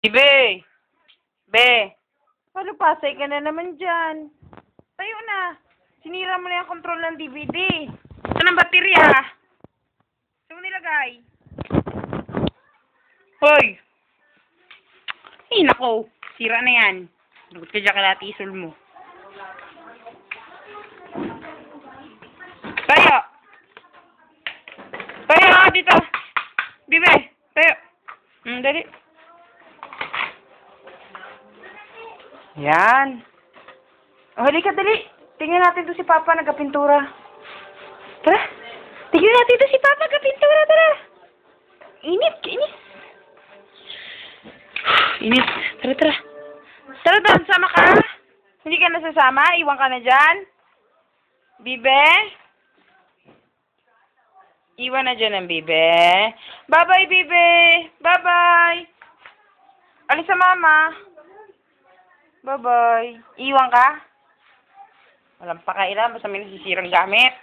Be! Be! Ano pasay ka na naman dyan? Tayo na. Sinira mo na yung control ng DVD. Ito ng baterya. Saan mo nilagay? Hoy! Ay, nako. Sira na yan. Nagot ka dyan kala tisol mo. Tayo! Tayo nga dito! Bibe! Tayo! Dali. Yan. O, halika, dali. Tingnan natin to si Papa nagkapintura. Tara. Tingnan natin to si Papa nagkapintura. Tara. Init. Init. Init. Tara, tara. Tara, tara. Sama ka. Hindi ka nasasama? Iwan ka na dyan? Bibe? Iwan na dyan ang Bibe. Bye-bye, Bibe. Bye-bye. Alis sa Mama. Bye-bye. Iwan ka? Walang pakailan. Basta may nasisirang gamit.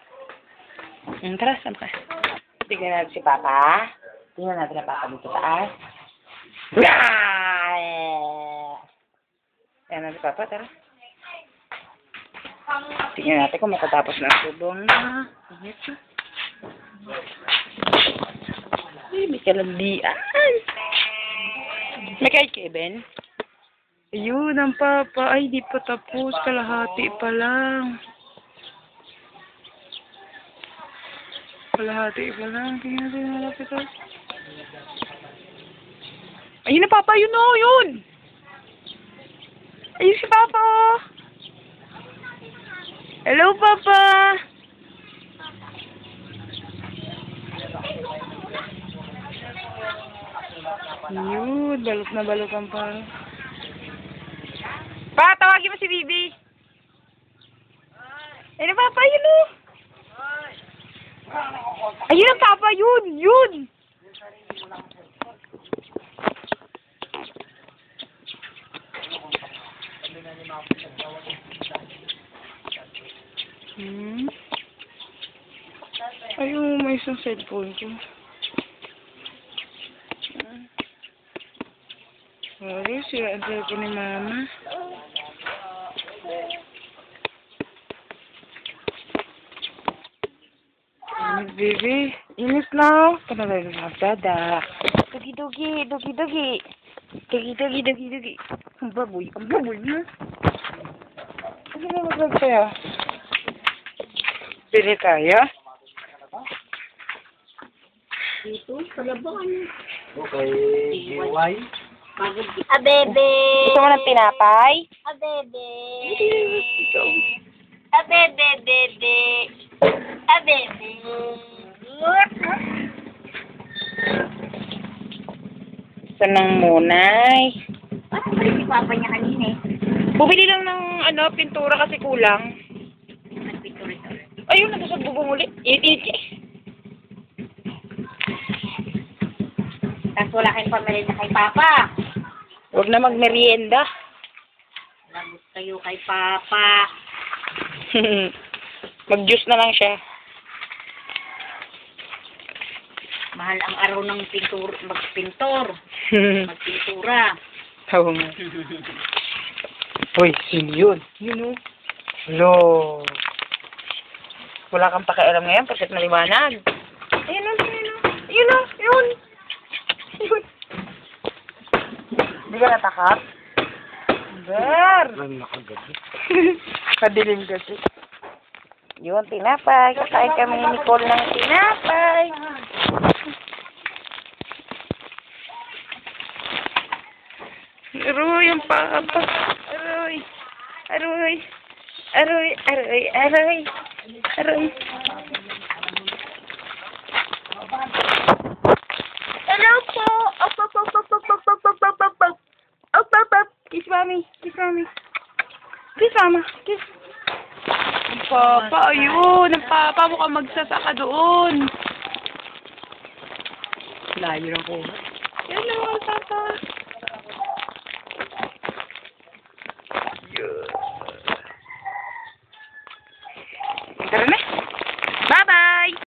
Tara, sama ka. Tingnan natin si Papa. Tingnan natin ang Papa dito taas. Ayan natin si Papa, tara. Tingnan natin kung matatapos na ang subong na. Ay, may kalandian. May kay Kevin. Ayun, ang Papa. Ay, di pa tapos. Kalahati pa lang. Kalahati pa lang. Tingnan natin malapit ito. Ayun na, Papa. Yun o, yun. Ayun si Papa. Hello, Papa. Ayun, balot na balot ang parang. Pa, tawagin mo si Bibi. Ayun ang Papa, yun o. Ayun ang Papa, yun, yun. Ayun, may isang cellphone ko. Sorry, sira ang cellphone ni Mama. Init, baby. Init na. Panalay na dada. Dugi-dugi, dugi-dugi. Dugi-dugi, dugi-dugi. Ang baboy mo. Ano na mag-vlog sa'yo? Pili tayo? Dito, palabangan. Okay, DIY. Abebe. Gusto mo ng tinapay? Abebe. Ikaw. Abebe, bebe. Abebe. Gusto ng munay. Parang pala si Papa niya kanina eh. Bumili lang ng pintura kasi kulang. Nagpintura ito. Ayun, nagusog bubong ulit. Init. Tapos wala kayong pamilya na kay Papa. Huwag na magmerienda. Lagot kayo kay Papa. Mag-juice na lang siya. Mahal ang araw ng magpintura. Oo nga. Uy, sino yun? Yun o. Hello. Wala kang pakialam ngayon, pasit na liwanag. Ayun o, ayun o. Ayun o, yun. Yun. Hindi ka natakot? Ber. Nakagabi. Kadilim kasi. Yun, tinapay. Kakain kami ni Nicole ng tinapay. Aroy, ang Papa. Aroy. Aroy. Aroy, aroy, aroy. Aroy. Hello po. Op, op, op, op, op, op, op, op, op, op, op. Op, op, op. Kiss Mommy. Kiss Mommy. Kiss Mama. Kiss. Ang Papa, ayun. Ang Papa, mukhang magsasaka doon. Layo lang ko. Hello, Papa.